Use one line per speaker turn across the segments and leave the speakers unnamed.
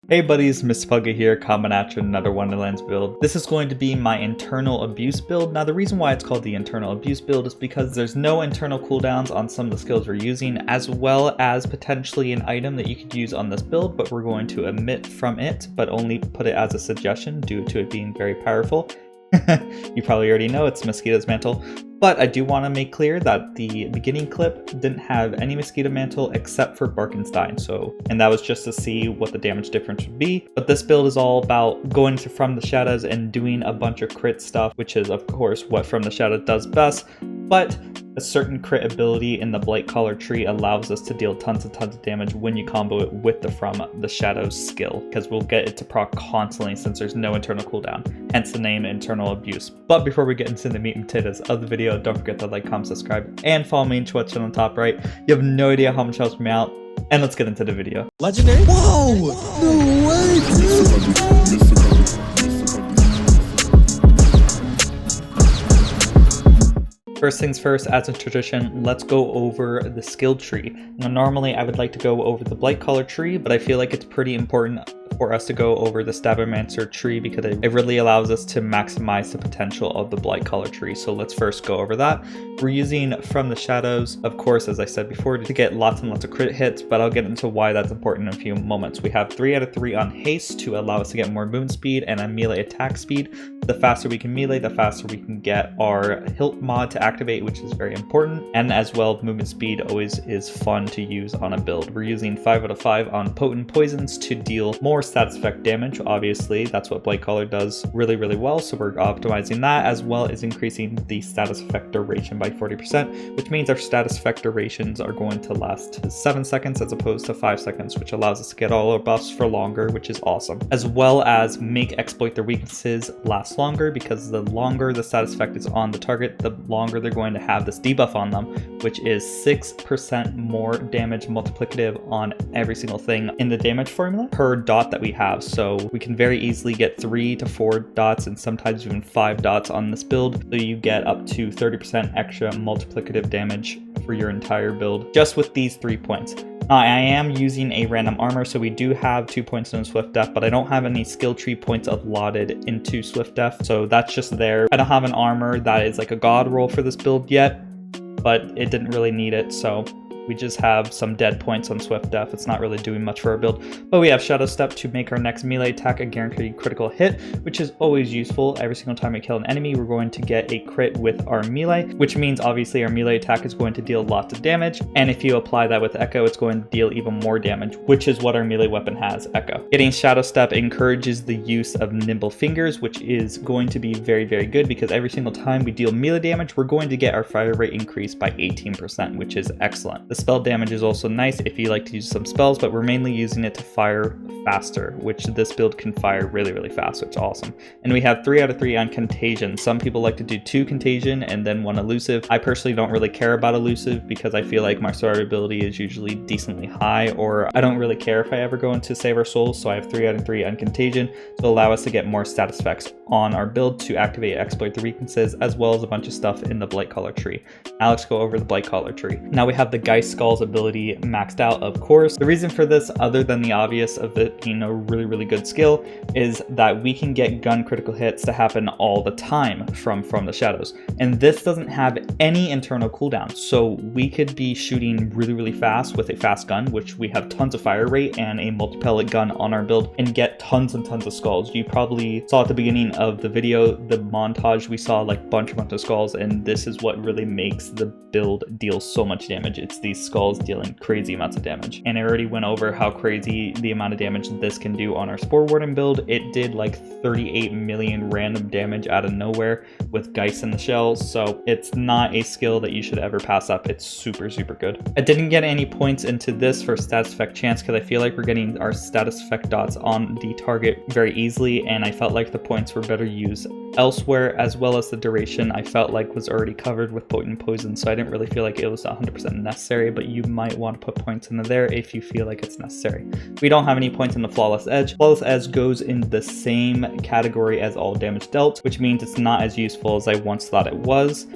Hey buddies, Mr. Pugga here, coming at you another Wonderlands build. This is going to be my internal abuse build. Now the reason why it's called the internal abuse build is because there's no internal cooldowns on some of the skills we're using, as well as potentially an item that you could use on this build, but we're going to omit from it, but only put it as a suggestion due to it being very powerful. You probably already know it's Mosquito's Mantle. But I do want to make clear that the beginning clip didn't have any Mosquito Mantle except for Barkenstein, and that was just to see what the damage difference would be. But this build is all about going from the shadows and doing a bunch of crit stuff, which is of course what From the Shadow does best, but a certain crit ability in the Blightcaller tree allows us to deal tons of damage when you combo it with the From the Shadows skill, because we'll get it to proc constantly since there's no internal cooldown, hence the name Internal Abuse. But before we get into the meat and potatoes of the video, don't forget to like, comment, subscribe, and follow me on Twitch on the top right. You have no idea how much helps me out, and let's get into the video.
Legendary? Whoa! No way, dude!
First things first, as a tradition, let's go over the skill tree. Now normally I would like to go over the Blightcaller tree, but I feel like it's pretty important for us to go over the Stabbomancer tree because it really allows us to maximize the potential of the Blightcaller tree. So let's first go over that. We're using From the Shadows, of course, as I said before, to get lots and lots of crit hits, but I'll get into why that's important in a few moments. We have 3 out of 3 on haste to allow us to get more movement speed and a melee attack speed. The faster we can melee, the faster we can get our hilt mod to activate, which is very important. And as well, movement speed always is fun to use on a build. We're using 5 out of 5 on potent poisons to deal more status effect damage. Obviously, that's what Blightcaller does really well, so we're optimizing that, as well as increasing the status effect duration by 40%, which means our status effect durations are going to last 7 seconds as opposed to 5 seconds, which allows us to get all our buffs for longer, which is awesome. As well as make exploit their weaknesses last longer, because the longer the status effect is on the target, the longer they're going to have this debuff on them, which is 6% more damage multiplicative on every single thing in the damage formula per dot that we have. So we can very easily get 3 to 4 dots and sometimes even 5 dots on this build, so you get up to 30% extra multiplicative damage for your entire build just with these 3 points. I am using a random armor, so we do have 2 points in Swift Def, but I don't have any skill tree points allotted into Swift Def, so that's just there. I don't have an armor that is like a god roll for this build yet, but it didn't really need it, so we just have some dead points on Swift Def. It's not really doing much for our build, but we have Shadow Step to make our next melee attack a guaranteed critical hit, which is always useful. Every single time we kill an enemy, we're going to get a crit with our melee, which means obviously our melee attack is going to deal lots of damage, and if you apply that with Echo, it's going to deal even more damage, which is what our melee weapon has, Echo. Getting Shadow Step encourages the use of Nimble Fingers, which is going to be very good, because every single time we deal melee damage, we're going to get our fire rate increased by 18%, which is excellent. The spell damage is also nice if you like to use some spells, but we're mainly using it to fire faster, which this build can fire really fast, which is awesome. And we have 3 out of 3 on Contagion. Some people like to do 2 Contagion and then 1 Elusive. I personally don't really care about Elusive because I feel like my survivability is usually decently high, or I don't really care if I ever go into Save Our Souls, so I have 3 out of 3 on Contagion to allow us to get more status effects on our build to activate exploit the weaknesses, as well as a bunch of stuff in the Blightcaller tree. Now let's go over the Blightcaller tree. Now we have the Geist Skull's ability maxed out, of course. The reason for this, other than the obvious of it being a really good skill, is that we can get gun critical hits to happen all the time from the Shadows. And this doesn't have any internal cooldown, so we could be shooting really fast with a fast gun, which we have tons of fire rate and a multi-pellet gun on our build, and get tons and tons of skulls. You probably saw at the beginning of the video, the montage, we saw like bunch of skulls, and this is what really makes the build deal so much damage. It's these skulls dealing crazy amounts of damage. And I already went over how crazy the amount of damage this can do on our Spore Warden build. It did like 38 million random damage out of nowhere with Geist in the shell, so it's not a skill that you should ever pass up. It's super good. I didn't get any points into this for status effect chance because I feel like we're getting our status effect dots on the target very easily, and I felt like the points were better used elsewhere, as well as the duration I felt like was already covered with potent poison, so I didn't really feel like it was 100% necessary, but you might want to put points into there if you feel like it's necessary. We don't have any points in the Flawless Edge. Flawless Edge goes in the same category as all damage dealt, which means it's not as useful as I once thought it was.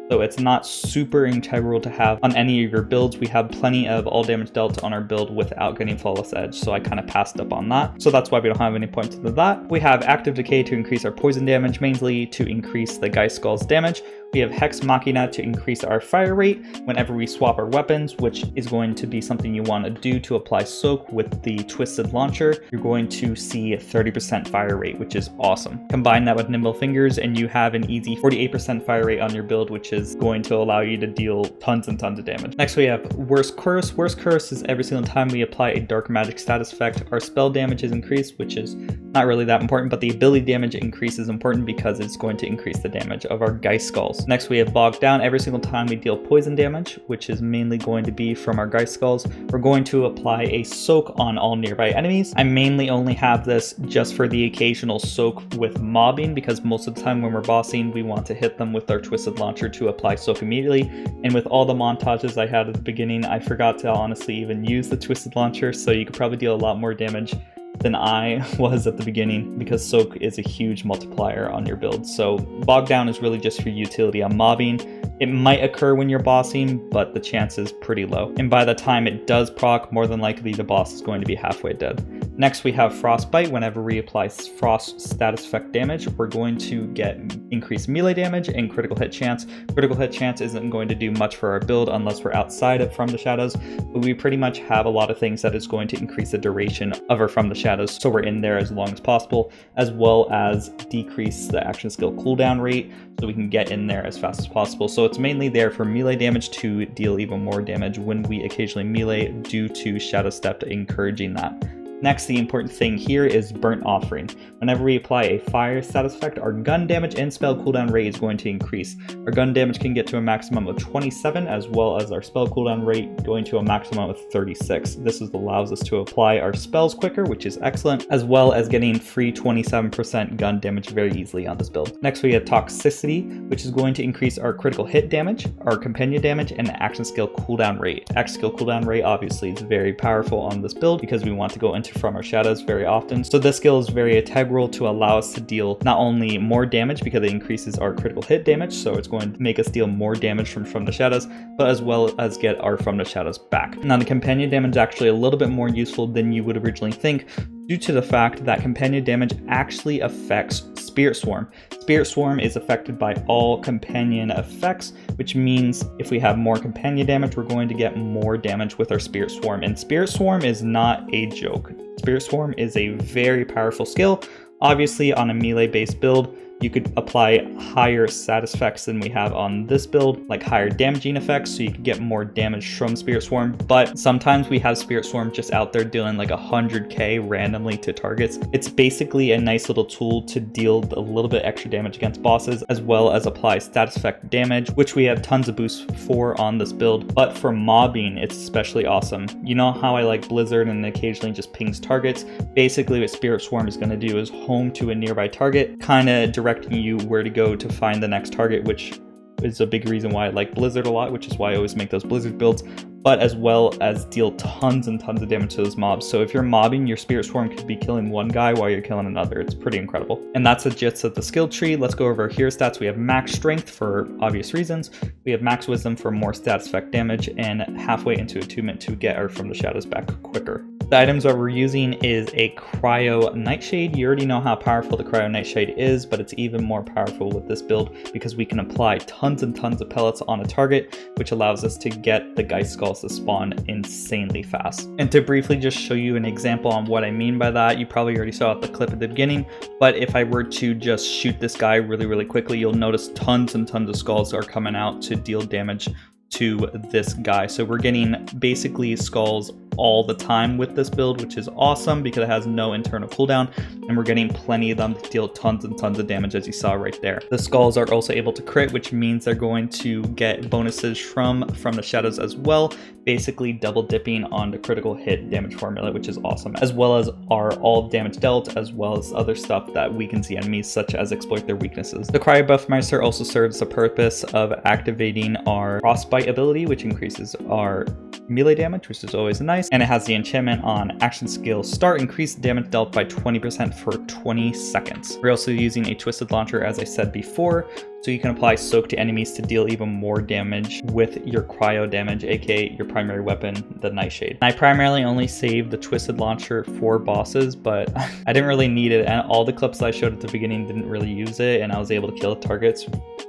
So it's not super integral to have on any of your builds. We have plenty of all damage dealt on our build without getting Flawless Edge, so I kind of passed up on that. So that's why we don't have any points into that. We have Active Decay to increase our poison damage, mainly to increase the Geist Skull's damage. We have Hex Machina to increase our fire rate whenever we swap our weapons, which is going to be something you want to do to apply Soak with the Twisted Launcher. You're going to see 30% fire rate, which is awesome. Combine that with Nimble Fingers and you have an easy 48% fire rate on your build, which is going to allow you to deal tons and tons of damage. Next we have Worst Curse. Worst Curse is every single time we apply a Dark Magic status effect, our spell damage is increased, which is not really that important, but the ability damage increase is important because it's going to increase the damage of our Geist Skulls. Next we have Bogged Down. Every single time we deal poison damage, which is mainly going to be from our Geist Skulls, we're going to apply a Soak on all nearby enemies. I mainly only have this just for the occasional Soak with mobbing, because most of the time when we're bossing, we want to hit them with our Twisted Launcher to apply Soak immediately. And with all the montages I had at the beginning, I forgot to honestly even use the Twisted Launcher, so you could probably deal a lot more damage than I was at the beginning, because Soak is a huge multiplier on your build. So Bog Down is really just for utility on mobbing. It might occur when you're bossing, but the chance is pretty low. And by the time it does proc, more than likely the boss is going to be halfway dead. Next we have Frostbite. Whenever we apply Frost status effect damage, we're going to get increased melee damage and critical hit chance. Critical hit chance isn't going to do much for our build unless we're outside of From the Shadows, but we pretty much have a lot of things that is going to increase the duration of our From the Shadows, so we're in there as long as possible, as well as decrease the action skill cooldown rate so we can get in there as fast as possible. So it's mainly there for melee damage to deal even more damage when we occasionally melee due to Shadow Step encouraging that. Next, the important thing here is Burnt Offering. Whenever we apply a fire status effect, our gun damage and spell cooldown rate is going to increase. Our gun damage can get to a maximum of 27, as well as our spell cooldown rate going to a maximum of 36. This allows us to apply our spells quicker, which is excellent, as well as getting free 27% gun damage very easily on this build. Next, we have Toxicity, which is going to increase our critical hit damage, our companion damage, and action skill cooldown rate. Action skill cooldown rate obviously is very powerful on this build because we want to go into From Our Shadows very often. So this skill is very integral to allow us to deal not only more damage because it increases our critical hit damage, so it's going to make us deal more damage from the Shadows, but as well as get our From the Shadows back. Now the companion damage is actually a little bit more useful than you would originally think, due to the fact that companion damage actually affects Spirit Swarm. Spirit Swarm is affected by all companion effects, which means if we have more companion damage, we're going to get more damage with our Spirit Swarm. And Spirit Swarm is not a joke. Spirit Swarm is a very powerful skill. Obviously, on a melee-based build, you could apply higher status effects than we have on this build, like higher damaging effects, so you could get more damage from Spirit Swarm. But sometimes we have Spirit Swarm just out there dealing like 100k randomly to targets. It's basically a nice little tool to deal a little bit extra damage against bosses, as well as apply status effect damage, which we have tons of boosts for on this build. But for mobbing, it's especially awesome. You know how I like Blizzard and occasionally just pings targets? Basically what Spirit Swarm is going to do is home to a nearby target, kind of directing you where to go to find the next target, which is a big reason why I like Blizzard a lot, which is why I always make those Blizzard builds, but as well as deal tons and tons of damage to those mobs. So if you're mobbing, your Spirit Swarm could be killing one guy while you're killing another. It's pretty incredible. And that's the gist of the skill tree. Let's go over our hero stats. We have max strength for obvious reasons. We have max wisdom for more status effect damage, and halfway into attunement to get our From the Shadows back quicker. The items that we're using is a Cryo Nightshade. You already know how powerful the Cryo Nightshade is, but it's even more powerful with this build because we can apply tons and tons of pellets on a target, which allows us to get the Geist Skulls to spawn insanely fast. And to briefly just show you an example on what I mean by that, you probably already saw the clip at the beginning, but if I were to just shoot this guy really quickly, you'll notice tons and tons of skulls are coming out to deal damage to this guy. So we're getting basically skulls all the time with this build, which is awesome because it has no internal cooldown, and we're getting plenty of them to deal tons and tons of damage, as you saw right there. The skulls are also able to crit, which means they're going to get bonuses from the shadows as well, basically double dipping on the critical hit damage formula, which is awesome, as well as our all damage dealt, as well as other stuff that weakens the enemies, such as exploit their weaknesses. The Cryo Buffmeister also serves the purpose of activating our Frostbite ability, which increases our melee damage, which is always nice, and it has the enchantment on action skill start, increase damage dealt by 20% for 20 seconds. We're also using a Twisted Launcher, as I said before, so you can apply soak to enemies to deal even more damage with your cryo damage, aka your primary weapon, the Nightshade. I primarily only saved the Twisted Launcher for bosses, but I didn't really need it, and all the clips that I showed at the beginning didn't really use it, and I was able to kill targets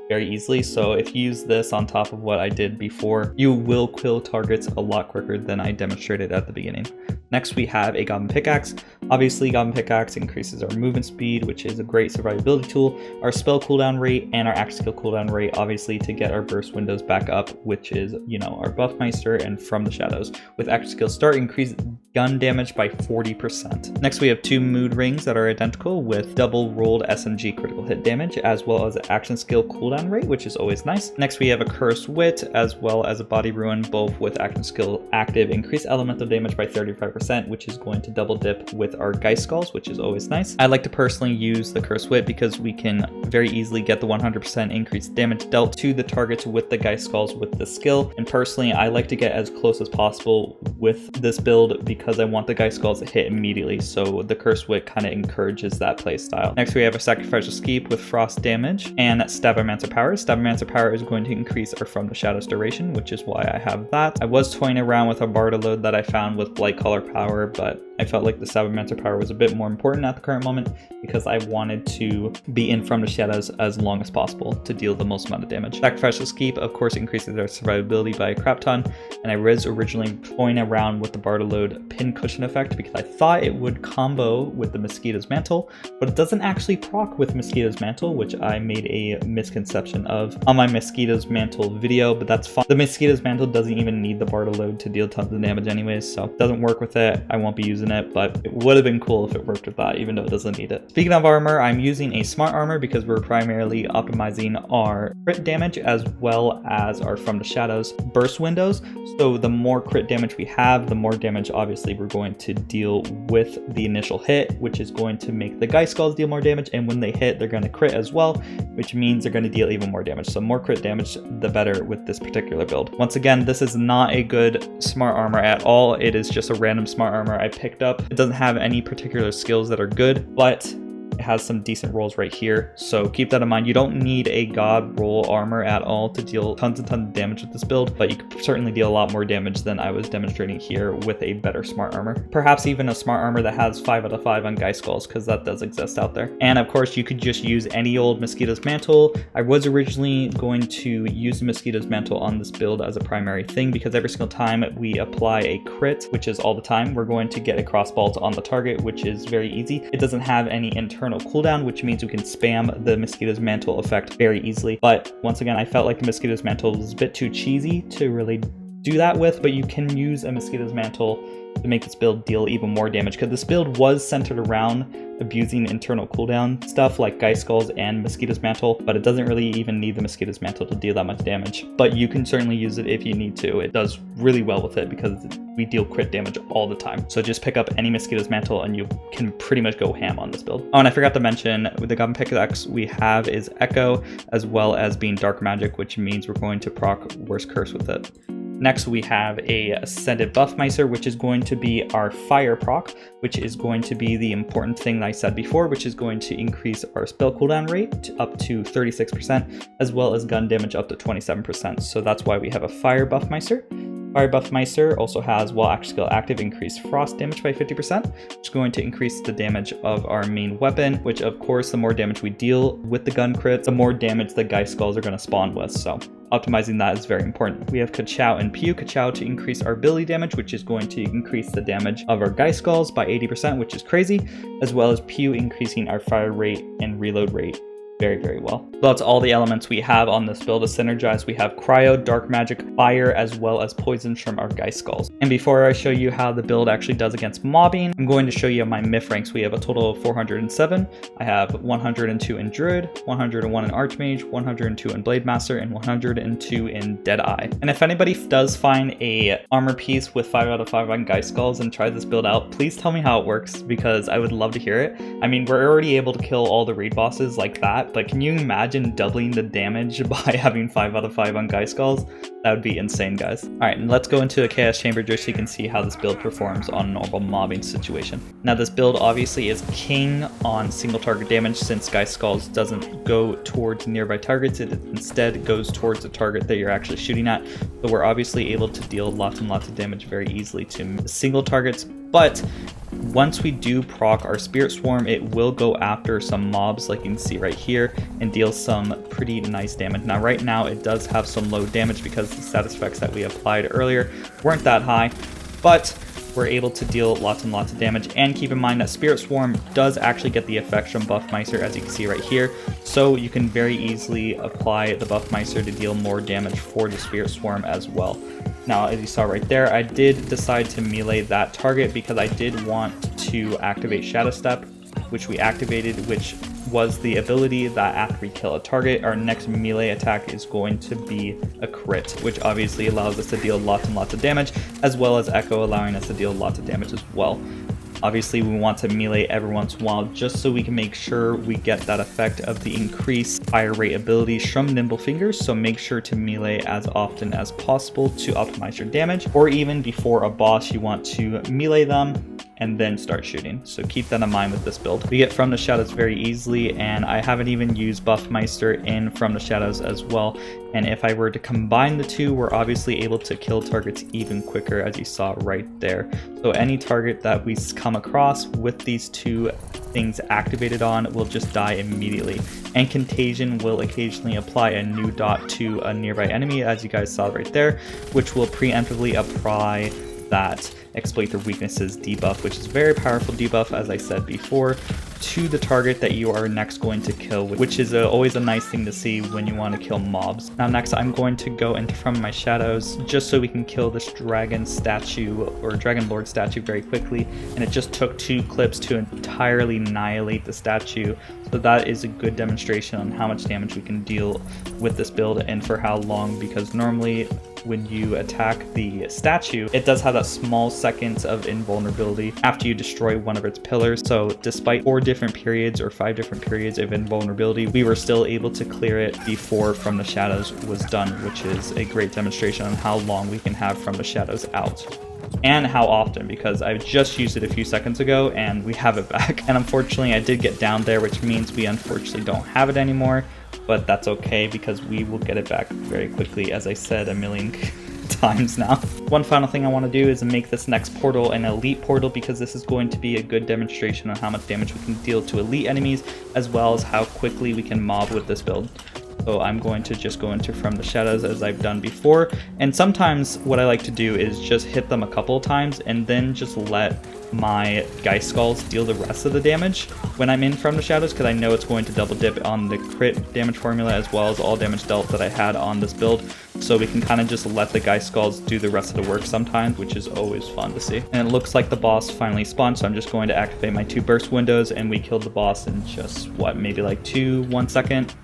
very easily. So if you use this on top of what I did before, you will kill targets a lot quicker than I demonstrated at the beginning. Next, we have a Goblin Pickaxe. Obviously, Goblin Pickaxe increases our movement speed, which is a great survivability tool, our spell cooldown rate, and our action skill cooldown rate, obviously, to get our burst windows back up, which is, you know, our Buffmeister and From the Shadows. With action skill start, increase gun damage by 40%. Next, we have two mood rings that are identical with double rolled SMG critical hit damage, as well as action skill cooldown rate, which is always nice. Next, we have a Cursed Wit, as well as a Body Ruin, both with action skill active, increase elemental damage by 35%, which is going to double dip with our Geist Skulls, which is always nice. I like to personally use the Cursed Wit because we can very easily get the 100% increased damage dealt to the targets with the Geist Skulls with the skill. And personally, I like to get as close as possible with this build because I want the Geist Skulls to hit immediately. So the Cursed Wit kind of encourages that play style. Next, we have a Sacrificial Skeep with frost damage and Stabbomancer power. Stabbomancer power is going to increase our From the Shadows duration, which is why I have that. I was toying around with a Barter load that I found with Blightcaller power, but I felt like the Stabbomancer power was a bit more important at the current moment because I wanted to be in From the Shadows as long as possible to deal the most amount of damage. Sacrificial Skeep, of course, increases our survivability by a crap ton, and I was originally toying around with the Barter load pin cushion effect because I thought it would combo with the Mosquito's Mantle, but it doesn't actually proc with Mosquito's Mantle, which I made a misconception of on my Mosquito's Mantle video, but that's fine. The Mosquito's Mantle doesn't even need the Barter load to deal tons of damage anyways, so it doesn't work with it. I won't be using it, but it would have been cool if it worked with that, even though it doesn't need it. Speaking of armor, I'm using a Smart Armor because we're primarily optimizing our crit damage as well as our From the Shadows burst windows. So the more crit damage we have, the more damage obviously we're going to deal with the initial hit, which is going to make the Geist Skulls deal more damage, and when they hit, they're going to crit as well, which means they're going to deal even more damage. So more crit damage, the better with this particular build. Once again, this is not a good Smart Armor at all. It is just a random Smart Armor I picked up. It doesn't have any particular skills that are good, but it has some decent rolls right here, so keep that in mind. You don't need a god roll armor at all to deal tons and tons of damage with this build, but you could certainly deal a lot more damage than I was demonstrating here with a better Smart Armor. Perhaps even a Smart Armor that has 5 out of 5 on Geist Skulls, because that does exist out there. And of course, you could just use any old Mosquito's Mantle. I was originally going to use the Mosquito's Mantle on this build as a primary thing, because every single time we apply a crit, which is all the time, we're going to get a crossbolt on the target, which is very easy. It doesn't have any internal cooldown, which means we can spam the Mosquito's Mantle effect very easily. But once again, I felt like the Mosquito's Mantle was a bit too cheesy to really do that with, but you can use a Mosquito's Mantle to make this build deal even more damage, because this build was centered around abusing internal cooldown stuff like Geist Skulls and Mosquito's Mantle, but it doesn't really even need the Mosquito's Mantle to deal that much damage. But you can certainly use it if you need to. It does really well with it because we deal crit damage all the time. So just pick up any Mosquito's Mantle and you can pretty much go ham on this build. Oh, and I forgot to mention, with the Goblin Pickaxe we have is Echo, as well as being Dark Magic, which means we're going to proc Worst Curse with it. Next, we have a Ascended Buffmeister, which is going to be our Fire proc, which is going to be the important thing that I said before, which is going to increase our spell cooldown rate up to 36%, as well as gun damage up to 27%. So that's why we have a Fire Buffmeister. Fire Buffmeister also has, while act skill active, increased frost damage by 50%, which is going to increase the damage of our main weapon, which of course, the more damage we deal with the gun crit, the more damage the Geist Skulls are going to spawn with, so optimizing that is very important. We have Ka-Chow and Pew. Ka-Chow to increase our ability damage, which is going to increase the damage of our Geist Skulls by 80%, which is crazy, as well as Pew increasing our fire rate and reload rate very well. That's all the elements we have on this build to synergize. We have Cryo, Dark Magic, Fire, as well as Poison from our Geist Skulls. And before I show you how the build actually does against mobbing, I'm going to show you my myth ranks. We have a total of 407. I have 102 in Druid, 101 in Archmage, 102 in Blade Master, and 102 in Deadeye. And if anybody does find a armor piece with 5 out of 5 on Geist Skulls and try this build out, please tell me how it works, because I would love to hear it. I mean, we're already able to kill all the raid bosses like that, but can you imagine doubling the damage by having 5 out of 5 on Geist Skulls? That would be insane, guys. Alright, and let's go into a Chaos Chamber just so you can see how this build performs on a normal mobbing situation. Now, this build obviously is king on single target damage, since Geist Skulls doesn't go towards nearby targets, it instead goes towards the target that you're actually shooting at. So we're obviously able to deal lots and lots of damage very easily to single targets, but once we do proc our Spirit Swarm, it will go after some mobs like you can see right here and deal some pretty nice damage. Now right now it does have some low damage because the status effects that we applied earlier weren't that high, but we're able to deal lots and lots of damage. And keep in mind that Spirit Swarm does actually get the effects from Buffmeister, as you can see right here, so you can very easily apply the Buffmeister to deal more damage for the Spirit Swarm as well. Now, as you saw right there, I did decide to melee that target because I did want to activate Shadow Step, which we activated, which was the ability that after we kill a target, our next melee attack is going to be a crit, which obviously allows us to deal lots and lots of damage, as well as Echo allowing us to deal lots of damage as well. Obviously, we want to melee every once in a while just so we can make sure we get that effect of the increased fire rate abilities from Nimble Fingers, so make sure to melee as often as possible to optimize your damage, or even before a boss you want to melee them and then start shooting. So keep that in mind with this build. We get From the Shadows very easily, and I haven't even used Buffmeister in From the Shadows as well. And if I were to combine the two, we're obviously able to kill targets even quicker, as you saw right there. So any target that we come across with these two things activated on will just die immediately. And Contagion will occasionally apply a new dot to a nearby enemy, as you guys saw right there, which will preemptively apply that Exploit Their Weaknesses debuff, which is a very powerful debuff, as I said before, to the target that you are next going to kill, which is always a nice thing to see when you want to kill mobs. Now next I'm going to go into From My Shadows just so we can kill this dragon statue or dragon lord statue very quickly, and it just took 2 clips to entirely annihilate the statue. So that is a good demonstration on how much damage we can deal with this build and for how long, because normally when you attack the statue, it does have that small seconds of invulnerability after you destroy one of its pillars. So despite 4 different periods or 5 different periods of invulnerability, we were still able to clear it before From the Shadows was done, which is a great demonstration on how long we can have From the Shadows out. And how often, because I just used it a few seconds ago and we have it back. And unfortunately I did get down there, which means we unfortunately don't have it anymore, but that's okay because we will get it back very quickly, as I said a million times now. One final thing I want to do is make this next portal an elite portal, because this is going to be a good demonstration on how much damage we can deal to elite enemies, as well as how quickly we can mob with this build. So I'm going to just go into From the Shadows as I've done before, and sometimes what I like to do is just hit them a couple of times and then just let my Geist Skulls deal the rest of the damage when I'm in From the Shadows, because I know it's going to double dip on the crit damage formula as well as all damage dealt that I had on this build. So we can kind of just let the Geist Skulls do the rest of the work sometimes, which is always fun to see. And it looks like the boss finally spawned, so I'm just going to activate my 2 burst windows, and we killed the boss in just, what, maybe like 1 second?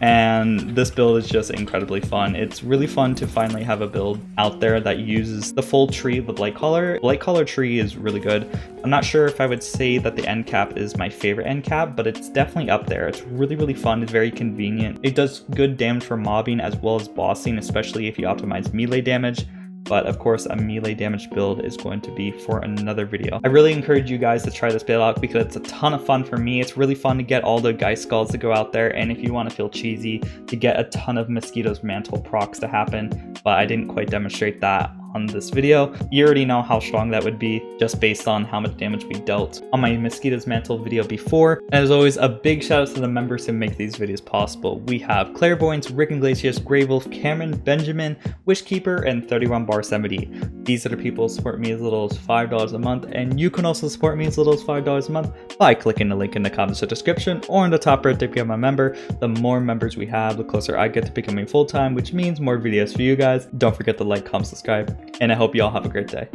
And this build is just incredibly fun. It's really fun to finally have a build out there that uses the full tree of the Blightcaller. Blightcaller tree is really good. I'm not sure if I would say that the end cap is my favorite end cap, but it's definitely up there. It's really fun. It's very convenient. It does good damage for mobbing as well as bossing, especially if you optimize melee damage. but of course a melee damage build is going to be for another video. I really encourage you guys to try this build out because it's a ton of fun for me. It's really fun to get all the Geist Skulls to go out there, and if you want to feel cheesy, to get a ton of Mosquito's Mantle procs to happen, but I didn't quite demonstrate that on this video. You already know how strong that would be just based on how much damage we dealt on my Mosquito's Mantle video before. And as always, a big shout out to the members who make these videos possible. We have Clairvoyance, Rick Iglesias, Grey Wolf, Cameron, Benjamin, Wishkeeper, and 31 Bar 70. These are the people who support me as little as $5 a month, and you can also support me as little as $5 a month by clicking the link in the comments or description or in the top right to become a member. The more members we have, the closer I get to becoming full-time, which means more videos for you guys. Don't forget to like, comment, subscribe, and I hope you all have a great day.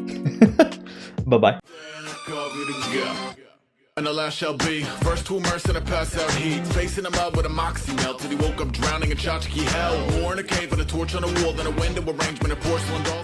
Bye-bye.
And the last shall be first to immerse in a pass out heat, facing him up with a moxie melt till he woke up drowning in tchotchke hell. More in a cave with a torch on the wall than a window arrangement of porcelain dolls.